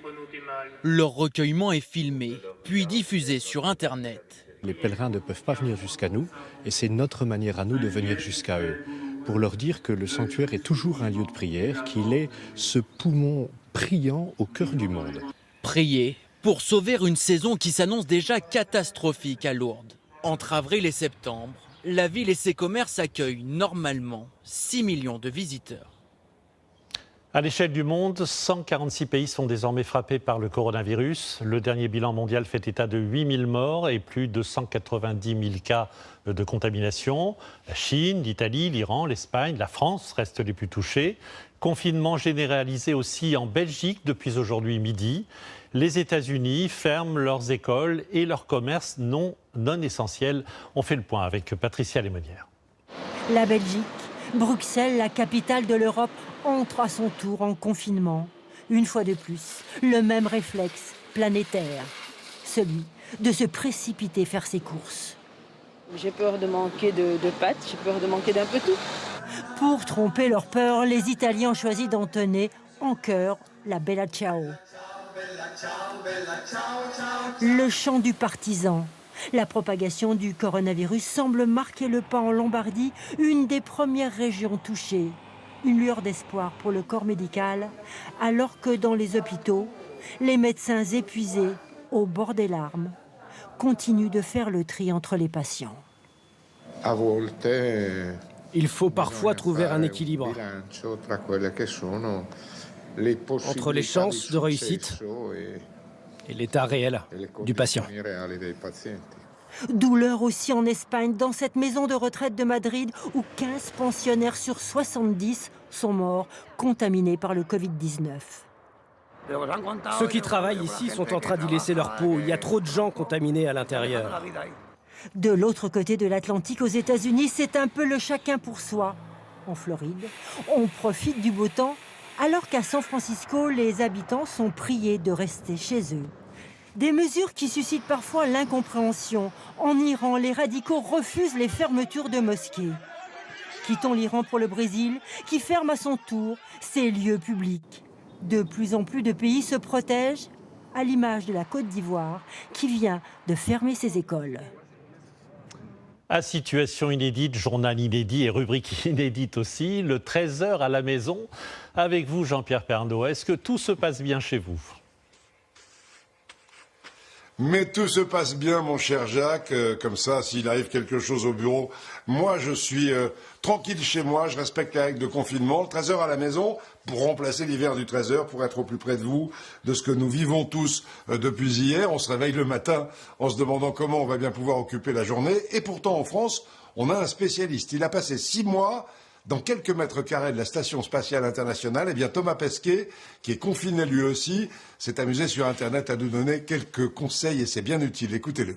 Leur recueillement est filmé, puis diffusé sur Internet. Les pèlerins ne peuvent pas venir jusqu'à nous, et c'est notre manière à nous de venir jusqu'à eux, pour leur dire que le sanctuaire est toujours un lieu de prière, qu'il est ce poumon priant au cœur du monde. Prier pour sauver une saison qui s'annonce déjà catastrophique à Lourdes. Entre avril et septembre, la ville et ses commerces accueillent normalement 6 millions de visiteurs. À l'échelle du monde, 146 pays sont désormais frappés par le coronavirus. Le dernier bilan mondial fait état de 8000 morts et plus de 190 000 cas de contamination. La Chine, l'Italie, l'Iran, l'Espagne, la France restent les plus touchés. Confinement généralisé aussi en Belgique depuis aujourd'hui midi. Les États-Unis ferment leurs écoles et leurs commerces non essentiels. On fait le point avec Patricia Lémonière. La Belgique, Bruxelles, la capitale de l'Europe, entre à son tour en confinement. Une fois de plus, le même réflexe planétaire, celui de se précipiter faire ses courses. J'ai peur de manquer de pâtes, j'ai peur de manquer d'un peu tout. Pour tromper leur peur, les Italiens ont choisi d'entonner en chœur la Bella Ciao. Le chant du partisan. La propagation du coronavirus semble marquer le pas en Lombardie, une des premières régions touchées. Une lueur d'espoir pour le corps médical, alors que dans les hôpitaux, les médecins épuisés, au bord des larmes, continuent de faire le tri entre les patients. Il faut parfois trouver un équilibre entre les chances de réussite et l'état réel du patient. Douleur aussi en Espagne, dans cette maison de retraite de Madrid, où 15 pensionnaires sur 70 sont morts, contaminés par le Covid-19. Ceux qui travaillent ici sont en train d'y laisser leur peau. Il y a trop de gens contaminés à l'intérieur. De l'autre côté de l'Atlantique, aux États-Unis, c'est un peu le chacun pour soi. En Floride, on profite du beau temps, alors qu'à San Francisco, les habitants sont priés de rester chez eux. Des mesures qui suscitent parfois l'incompréhension. En Iran, les radicaux refusent les fermetures de mosquées. Quittons l'Iran pour le Brésil, qui ferme à son tour ses lieux publics. De plus en plus de pays se protègent, à l'image de la Côte d'Ivoire, qui vient de fermer ses écoles. À situation inédite, journal inédit et rubrique inédite aussi, le 13h à la maison. Avec vous, Jean-Pierre Pernaut, est-ce que tout se passe bien chez vous ? Mais tout se passe bien, mon cher Jacques. Comme ça, s'il arrive quelque chose au bureau, moi, je suis tranquille chez moi. Je respecte les règles de confinement. Le 13h à la maison pour remplacer l'hiver du 13h, pour être au plus près de vous, de ce que nous vivons tous depuis hier. On se réveille le matin en se demandant comment on va bien pouvoir occuper la journée. Et pourtant, en France, on a un spécialiste. Il a passé 6 mois dans quelques mètres carrés de la Station spatiale internationale, eh bien Thomas Pesquet, qui est confiné lui aussi, s'est amusé sur Internet à nous donner quelques conseils et c'est bien utile. Écoutez-le.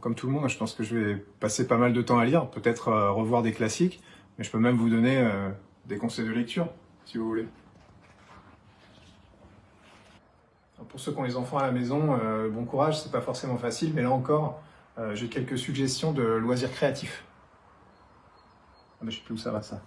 Comme tout le monde, je pense que je vais passer pas mal de temps à lire, peut-être revoir des classiques, mais je peux même vous donner des conseils de lecture, si vous voulez. Pour ceux qui ont les enfants à la maison, bon courage, c'est pas forcément facile, mais là encore, j'ai quelques suggestions de loisirs créatifs. Ah, mais je sais plus où ça va, ça.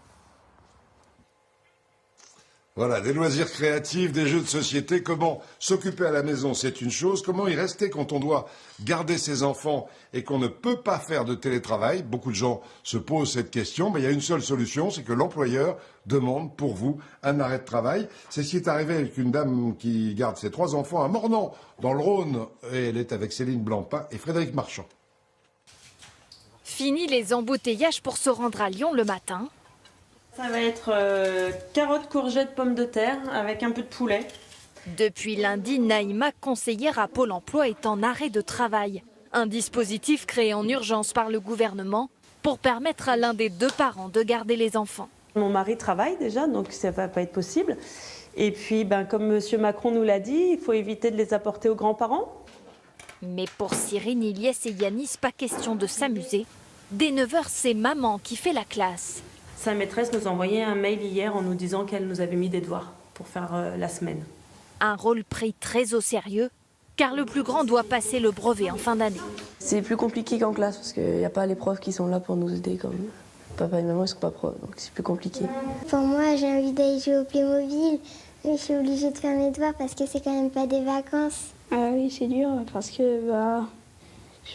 Voilà, des loisirs créatifs, des jeux de société. Comment s'occuper à la maison, c'est une chose. Comment y rester quand on doit garder ses enfants et qu'on ne peut pas faire de télétravail? Beaucoup de gens se posent cette question, mais il y a une seule solution, c'est que l'employeur demande pour vous un arrêt de travail. C'est ce qui est arrivé avec une dame qui garde ses 3 enfants à Mornan, dans le Rhône. Et elle est avec Céline Blancpain et Frédéric Marchand. Fini les embouteillages pour se rendre à Lyon le matin. Ça va être carottes, courgettes, pommes de terre avec un peu de poulet. Depuis lundi, Naïma, conseillère à Pôle emploi, est en arrêt de travail. Un dispositif créé en urgence par le gouvernement pour permettre à l'un des 2 parents de garder les enfants. Mon mari travaille déjà, donc ça ne va pas être possible. Et puis, comme M. Macron nous l'a dit, il faut éviter de les apporter aux grands-parents. Mais pour Cyrine, Iliès et Yanis, pas question de s'amuser. Dès 9h, c'est maman qui fait la classe. Sa maîtresse nous a envoyé un mail hier en nous disant qu'elle nous avait mis des devoirs pour faire la semaine. Un rôle pris très au sérieux, car le plus grand doit passer le brevet en fin d'année. C'est plus compliqué qu'en classe, parce qu'il n'y a pas les profs qui sont là pour nous aider. Comme papa et maman, ils ne sont pas profs, donc c'est plus compliqué. Pour moi, j'ai envie d'aller jouer au Playmobil, mais je suis obligée de faire mes devoirs parce que c'est quand même pas des vacances. Ah oui, c'est dur, parce que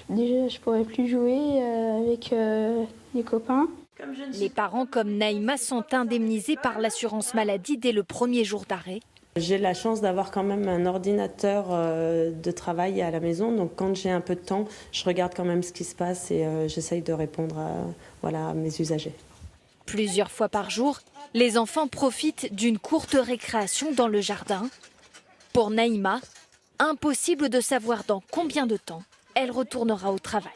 déjà, je pourrais plus jouer avec les copains. Les parents comme Naïma sont indemnisés par l'assurance maladie dès le premier jour d'arrêt. J'ai la chance d'avoir quand même un ordinateur de travail à la maison, donc quand j'ai un peu de temps, je regarde quand même ce qui se passe et j'essaye de répondre à mes usagers. Plusieurs fois par jour, les enfants profitent d'une courte récréation dans le jardin. Pour Naïma, impossible de savoir dans combien de temps elle retournera au travail.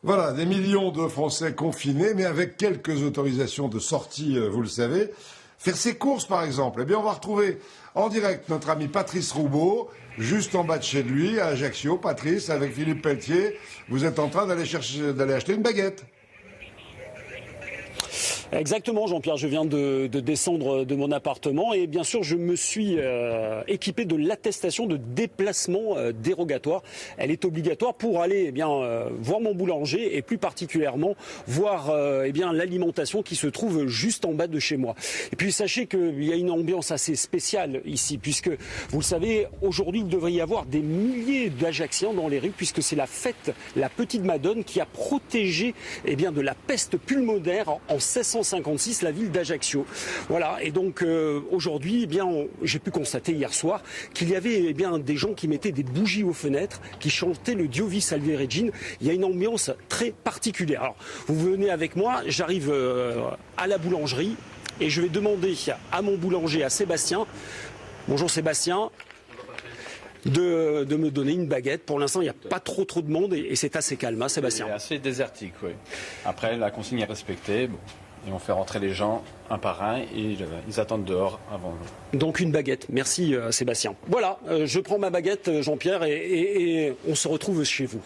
Voilà, des millions de Français confinés, mais avec quelques autorisations de sortie, vous le savez. Faire ses courses, par exemple. Eh bien, on va retrouver en direct notre ami Patrice Roubaud, juste en bas de chez lui, à Ajaccio. Patrice, avec Philippe Pelletier, vous êtes en train d'aller acheter une baguette. Exactement, Jean-Pierre, je viens de descendre de mon appartement et bien sûr je me suis équipé de l'attestation de déplacement dérogatoire. Elle est obligatoire pour aller voir mon boulanger et plus particulièrement voir l'alimentation qui se trouve juste en bas de chez moi. Et puis sachez qu'il y a une ambiance assez spéciale ici puisque vous le savez, aujourd'hui il devrait y avoir des milliers d'Ajacciens dans les rues puisque c'est la fête, la Petite Madone qui a protégé de la peste pulmonaire en 1656 la ville d'Ajaccio. Voilà, et donc aujourd'hui, j'ai pu constater hier soir qu'il y avait des gens qui mettaient des bougies aux fenêtres, qui chantaient le Dio vi salve Regina. Il y a une ambiance très particulière. Alors, vous venez avec moi, j'arrive à la boulangerie et je vais demander à mon boulanger, à Sébastien, bonjour Sébastien, de me donner une baguette. Pour l'instant, il n'y a pas trop de monde et c'est assez calme, hein, Sébastien. C'est assez désertique, oui. Après, la consigne est respectée. Bon. Et on fait rentrer les gens un par un et ils attendent dehors avant. Donc une baguette. Merci Sébastien. Voilà, je prends ma baguette Jean-Pierre et on se retrouve chez vous.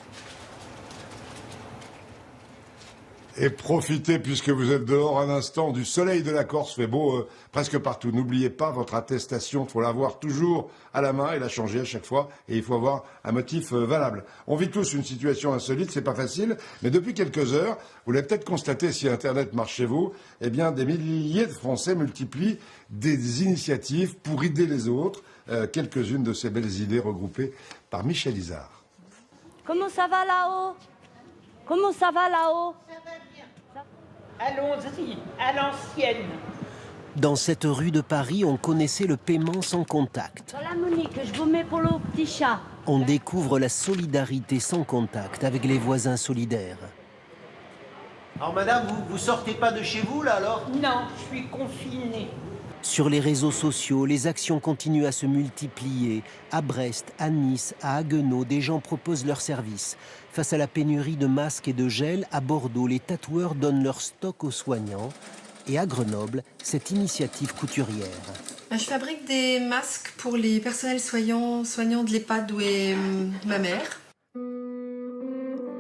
Et profitez, puisque vous êtes dehors un instant, du soleil de la Corse. Fait beau presque partout. N'oubliez pas votre attestation. Il faut l'avoir toujours à la main et la changer à chaque fois. Et il faut avoir un motif valable. On vit tous une situation insolite, c'est pas facile. Mais depuis quelques heures, vous l'avez peut-être constaté si Internet marche chez vous, des milliers de Français multiplient des initiatives pour aider les autres. Quelques-unes de ces belles idées regroupées par Michel Izard. Comment ça va là-haut? Comment ça va là-haut? Allons-y, à l'ancienne. Dans cette rue de Paris, on connaissait le paiement sans contact. Voilà Monique, je vous mets pour le petit chat. On découvre la solidarité sans contact avec les voisins solidaires. Alors madame, vous sortez pas de chez vous là alors? Non, je suis confinée. Sur les réseaux sociaux, les actions continuent à se multiplier. À Brest, à Nice, à Haguenau, des gens proposent leurs services. Face à la pénurie de masques et de gel, à Bordeaux, les tatoueurs donnent leur stock aux soignants. Et à Grenoble, cette initiative couturière. Je fabrique des masques pour les personnels soignants de l'EHPAD où est ma mère.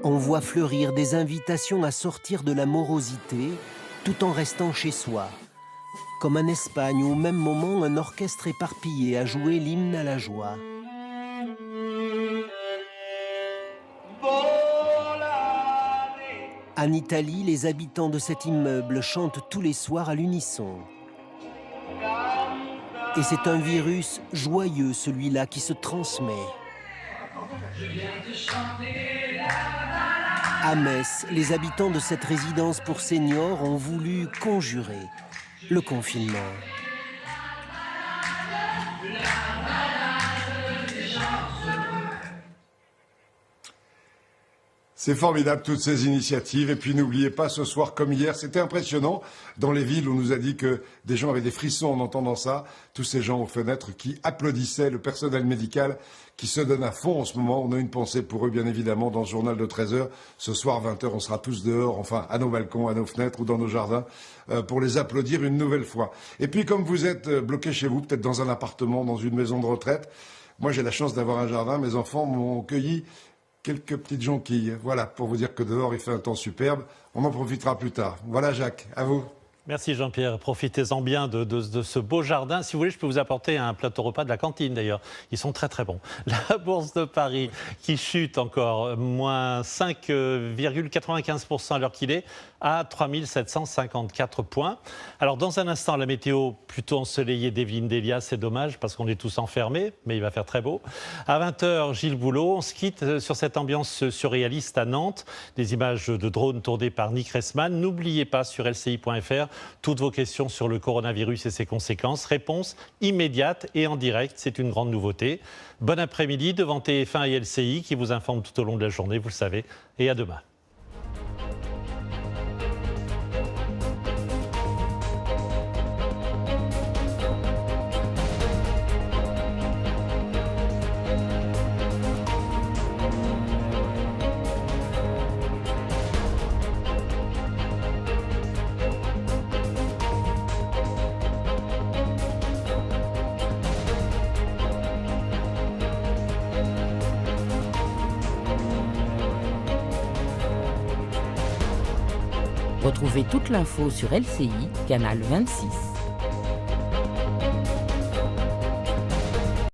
On voit fleurir des invitations à sortir de la morosité tout en restant chez soi. Comme en Espagne où au même moment un orchestre éparpillé a joué l'hymne à la joie. En Italie, les habitants de cet immeuble chantent tous les soirs à l'unisson. Et c'est un virus joyeux, celui-là, qui se transmet. À Metz, les habitants de cette résidence pour seniors ont voulu conjurer le confinement. C'est formidable, toutes ces initiatives. Et puis n'oubliez pas, ce soir comme hier, c'était impressionnant. Dans les villes, on nous a dit que des gens avaient des frissons en entendant ça. Tous ces gens aux fenêtres qui applaudissaient le personnel médical qui se donne à fond en ce moment. On a une pensée pour eux, bien évidemment, dans ce journal de 13h. Ce soir, 20h, on sera tous dehors, enfin, à nos balcons, à nos fenêtres ou dans nos jardins, pour les applaudir une nouvelle fois. Et puis, comme vous êtes bloqués chez vous, peut-être dans un appartement, dans une maison de retraite, moi, j'ai la chance d'avoir un jardin. Mes enfants m'ont cueilli quelques petites jonquilles. Voilà, pour vous dire que dehors, il fait un temps superbe. On en profitera plus tard. Voilà, Jacques, à vous. Merci Jean-Pierre, profitez-en bien de ce beau jardin. Si vous voulez, je peux vous apporter un plateau repas de la cantine d'ailleurs. Ils sont très très bons. La bourse de Paris qui chute encore, moins 5,95% à l'heure qu'il est, à 3754 points. Alors dans un instant, la météo plutôt ensoleillée d'Evelyne Delia, c'est dommage parce qu'on est tous enfermés, mais il va faire très beau. À 20h, Gilles Boulot, on se quitte sur cette ambiance surréaliste à Nantes. Des images de drones tournées par Nick Ressman. N'oubliez pas sur lci.fr toutes vos questions sur le coronavirus et ses conséquences. Réponse immédiate et en direct, c'est une grande nouveauté. Bon après-midi devant TF1 et LCI qui vous informent tout au long de la journée, vous le savez, et à demain. Retrouvez toute l'info sur LCI, canal 26.